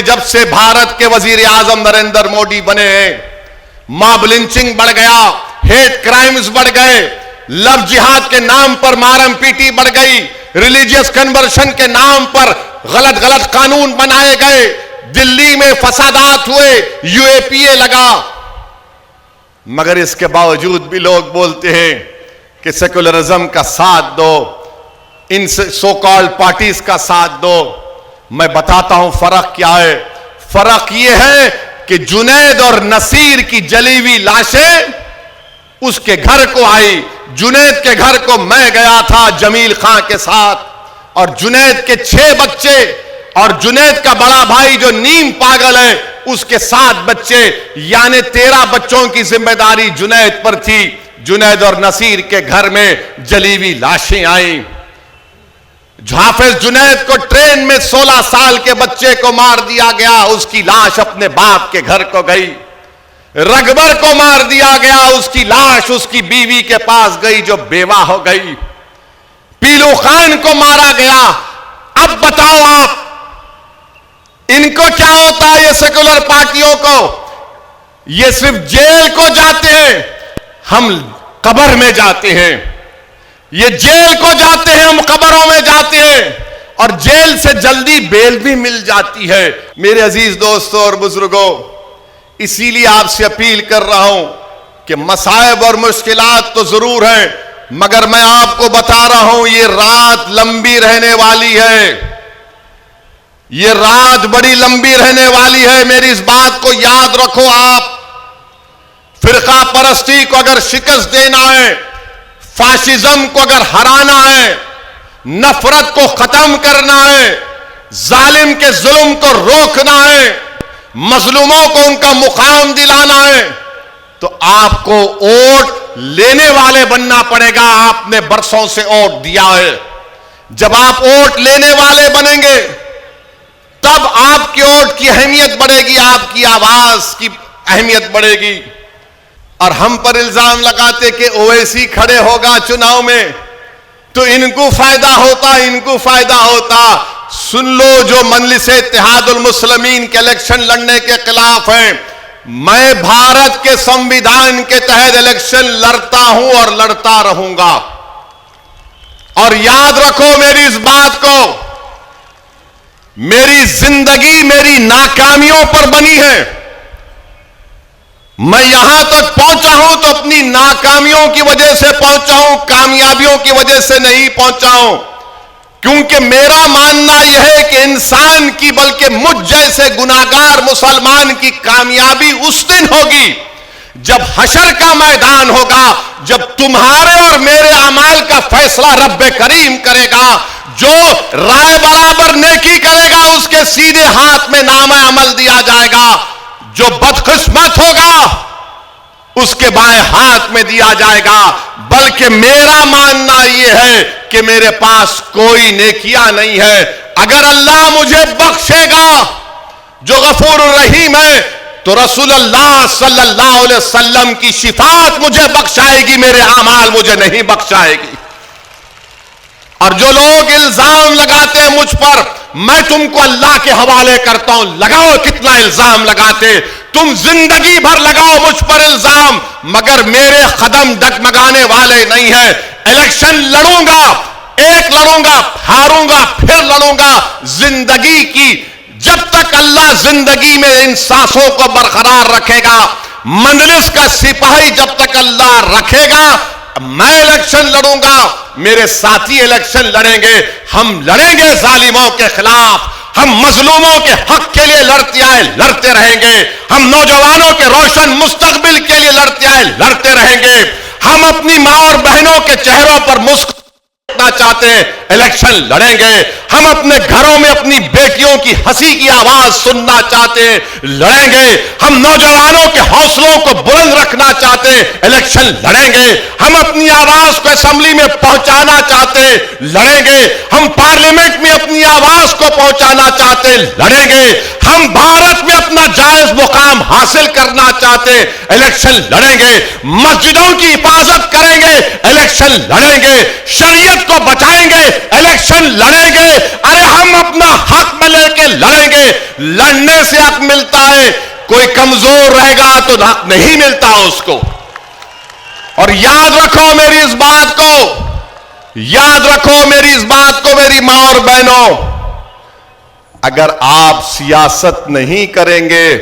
जब से भारत के वजीर आजम नरेंद्र मोदी बने हैं, मॉब लिंचिंग बढ़ गया, हेट क्राइम्स बढ़ गए, लव जिहाद के नाम पर मारम पीटी बढ़ गई, रिलीजियस कन्वर्शन के नाम पर गलत गलत कानून बनाए गए, दिल्ली में फसादात हुए, यूएपीए लगा। मगर इसके बावजूद भी लोग बोलते हैं कि सेकुलरिज्म का साथ दो, इन सो कॉल्ड पार्टीज का साथ दो। मैं बताता हूं फर्क क्या है। फर्क यह है कि जुनैद और नसीर की जली हुई लाशें उसके घर को आई। जुनैद के घर को मैं गया था जमील खां के साथ, और जुनैद के 6 बच्चे और जुनैद का बड़ा भाई जो नीम पागल है उसके 7 बच्चे, यानी 13 बच्चों की जिम्मेदारी जुनैद पर थी। जुनैद और नसीर के घर में जली हुई लाशें आई। हाफिज जुनैद को ट्रेन में 16 साल के बच्चे को मार दिया गया, उसकी लाश अपने बाप के घर को गई। रगबर को मार दिया गया, उसकी लाश उसकी बीवी के पास गई जो बेवा हो गई। पीलू खान को मारा गया। अब बताओ आप, इनको क्या होता है ये सेकुलर पार्टियों को? ये सिर्फ जेल को जाते हैं, हम कब्र में जाते हैं। ये जेल को जाते हैं, हम कब्रों में जाते हैं, और जेल से जल्दी बेल भी मिल जाती है। मेरे अजीज दोस्तों और बुजुर्गों, इसीलिए आपसे अपील कर रहा हूं कि मसाइब और मुश्किलात तो जरूर हैं, मगर मैं आपको बता रहा हूं ये रात लंबी रहने वाली है। ये रात बड़ी लंबी रहने वाली है। मेरी इस बात को याद रखो आप। फिरका परस्ती को अगर शिकस्त देना है, फाशिज्म को अगर हराना है, नफरत को खत्म करना है, जालिम के जुल्म को रोकना है, मजलूमों को उनका मुकाम दिलाना है, तो आपको वोट लेने वाले बनना पड़ेगा। आपने बरसों से वोट दिया है। जब आप वोट लेने वाले बनेंगे तब आपकी वोट की अहमियत बढ़ेगी, आपकी आवाज की अहमियत बढ़ेगी। और हम पर इल्जाम लगाते कि ओवैसी खड़े होगा चुनाव में तो इनको फायदा होता, इनको फायदा होता। सुन लो, जो मजलिस इत्तेहादुल मुस्लिमीन के इलेक्शन लड़ने के खिलाफ हैं, मैं भारत के संविधान के तहत इलेक्शन लड़ता हूं और लड़ता रहूंगा। और याद रखो मेरी इस बात को, मेरी जिंदगी मेरी नाकामियों पर बनी है। मैं यहां तक पहुंचा हूं तो अपनी नाकामियों की वजह से पहुंचा हूं, कामयाबियों की वजह से नहीं पहुंचा हूं। क्योंकि मेरा मानना यह है कि इंसान की, बल्कि मुझ जैसे गुनाहगार मुसलमान की कामयाबी उस दिन होगी जब हशर का मैदान होगा, जब तुम्हारे और मेरे अमाल का फैसला रब्बे करीम करेगा। जो राय बराबर नेकी करेगा उसके सीधे हाथ में नामा अमल दिया जाएगा, जो बदकिस्मत होगा उसके बाएं हाथ में दिया जाएगा। बल्कि मेरा मानना यह है कि मेरे पास कोई नेकियां नहीं है। अगर अल्लाह मुझे बख्शेगा जो गफूर रहीम है, तो रसूलुल्लाह सल्लल्लाहु अलैहि वसल्लम की शिफात मुझे बख्शाएगी, मेरे अमाल मुझे नहीं बख्शाएगी। और जो लोग इल्जाम लगाते हैं मुझ पर, मैं तुमको अल्लाह के हवाले करता हूं, लगाओ कितना इल्जाम लगाते, तुम जिंदगी भर लगाओ मुझ पर इल्जाम, मगर मेरे कदम डगमगाने वाले नहीं है। इलेक्शन लड़ूंगा, एक लड़ूंगा, हारूंगा, फिर लड़ूंगा। जिंदगी की जब तक अल्लाह जिंदगी में इन सांसों को बरकरार रखेगा, मजलिस का सिपाही जब तक अल्लाह रखेगा, मैं इलेक्शन लड़ूंगा, मेरे साथी इलेक्शन लड़ेंगे। हम लड़ेंगे जालिमों के खिलाफ, हम मजलूमों के हक के लिए लड़ते आए, लड़ते रहेंगे। हम नौजवानों के रोशन मुस्तकबिल के लिए लड़ते आए, लड़ते रहेंगे। हम अपनी मां और बहनों के चेहरों पर मुस्कुराना चाहते हैं, इलेक्शन लड़ेंगे। हम अपने घरों में अपनी बेटियों की हंसी की आवाज सुनना चाहते हैं, लड़ेंगे। हम नौजवानों के हौसलों को बुलंद रखना चाहते हैं, इलेक्शन लड़ेंगे। हम अपनी आवाज को असेंबली में पहुंचाना चाहते हैं, लड़ेंगे। हम पार्लियामेंट में अपनी आवाज को पहुंचाना चाहते हैं, लड़ेंगे। हम भारत में अपना जायज मुकाम हासिल करना चाहते, इलेक्शन लड़ेंगे। मस्जिदों की हिफाजत करेंगे, इलेक्शन लड़ेंगे। शरीयत को बचाएंगे, इलेक्शन लड़ेंगे। अरे हम अपना हक में लेके लड़ेंगे। लड़ने से हक मिलता है, कोई कमजोर रहेगा तो हक नहीं मिलता उसको। और याद रखो मेरी इस बात को, याद रखो मेरी इस बात को, मेरी मां और बहनों, अगर आप सियासत नहीं करेंगे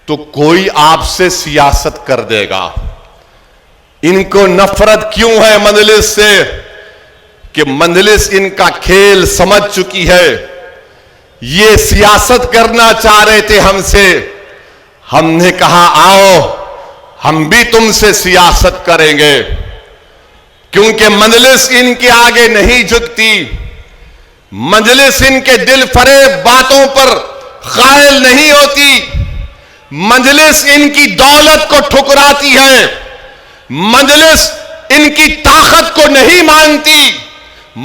तो कोई आपसे सियासत कर देगा। इनको नफरत क्यों है मजलिस से? कि मजलिस इनका खेल समझ चुकी है। ये सियासत करना चाह रहे थे हमसे, हमने कहा आओ हम भी तुमसे सियासत करेंगे, क्योंकि मजलिस इनके आगे नहीं झुकती। मजलिस इनके दिल फरेब बातों पर कायल नहीं होती। मजलिस इनकी दौलत को ठुकराती है। मजलिस इनकी ताकत को नहीं मानती।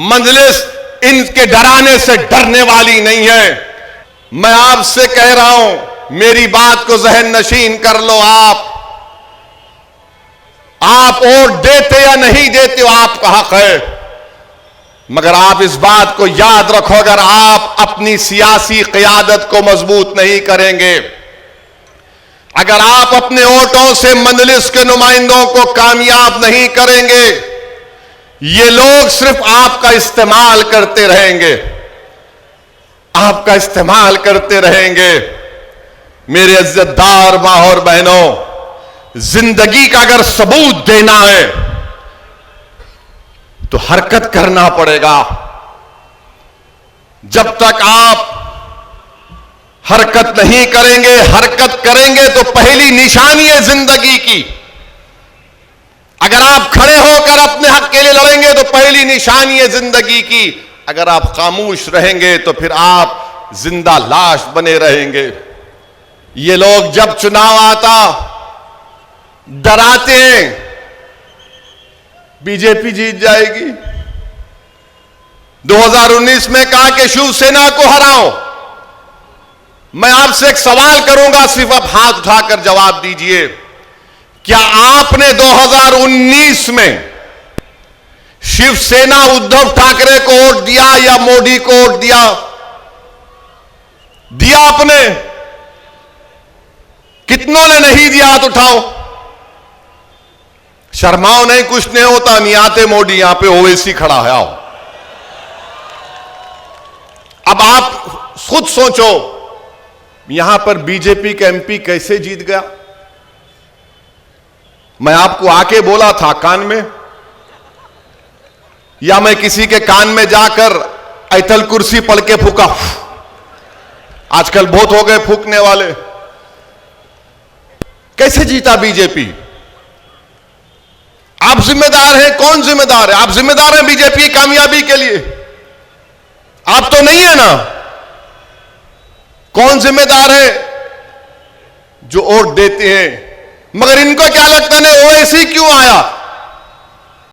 मजलिस इनके डराने से डरने वाली नहीं है। मैं आपसे कह रहा हूं, मेरी बात को जहन नशीन कर लो। आप वोट देते या नहीं देते हो, आपका हक है, मगर आप इस बात को याद रखो, अगर आप अपनी सियासी क़ियादत को मजबूत नहीं करेंगे, अगर आप अपने वोटों से मजलिस के नुमाइंदों को कामयाब नहीं करेंगे, ये लोग सिर्फ आपका इस्तेमाल करते रहेंगे, आपका इस्तेमाल करते रहेंगे। मेरे इज्जतदार मां और बहनों, जिंदगी का अगर सबूत देना है तो हरकत करना पड़ेगा। जब तक आप हरकत नहीं करेंगे, हरकत करेंगे तो पहली निशानी है जिंदगी की। अगर आप खड़े होकर अपने हक के लिए लड़ेंगे तो पहली निशानी है जिंदगी की। अगर आप खामोश रहेंगे तो फिर आप जिंदा लाश बने रहेंगे। ये लोग जब चुनाव आता डराते हैं बीजेपी जीत जाएगी। 2019 में कहा कि शिवसेना को हराओ। मैं आपसे एक सवाल करूंगा, सिर्फ आप हाथ उठाकर जवाब दीजिए। क्या आपने 2019 में शिवसेना उद्धव ठाकरे को वोट दिया या मोदी को वोट दिया? दिया आपने? कितनों ने नहीं दिया? हाथ उठाओ। शर्माओ नहीं, कुछ नहीं होता, नहीं आते मोदी, यहां पे ओवैसी खड़ा है। आओ, अब आप खुद सोचो, यहां पर बीजेपी का एमपी कैसे जीत गया? मैं आपको आके बोला था कान में, या मैं किसी के कान में जाकर ऐतल कुर्सी पढ़ के फूका? आजकल बहुत हो गए फूकने वाले। कैसे जीता बीजेपी? आप जिम्मेदार हैं। कौन जिम्मेदार है? आप जिम्मेदार हैं बीजेपी की कामयाबी के लिए? आप तो नहीं है ना। कौन जिम्मेदार है? जो वोट देते हैं। मगर इनको क्या लगता है ओवैसी क्यों आया?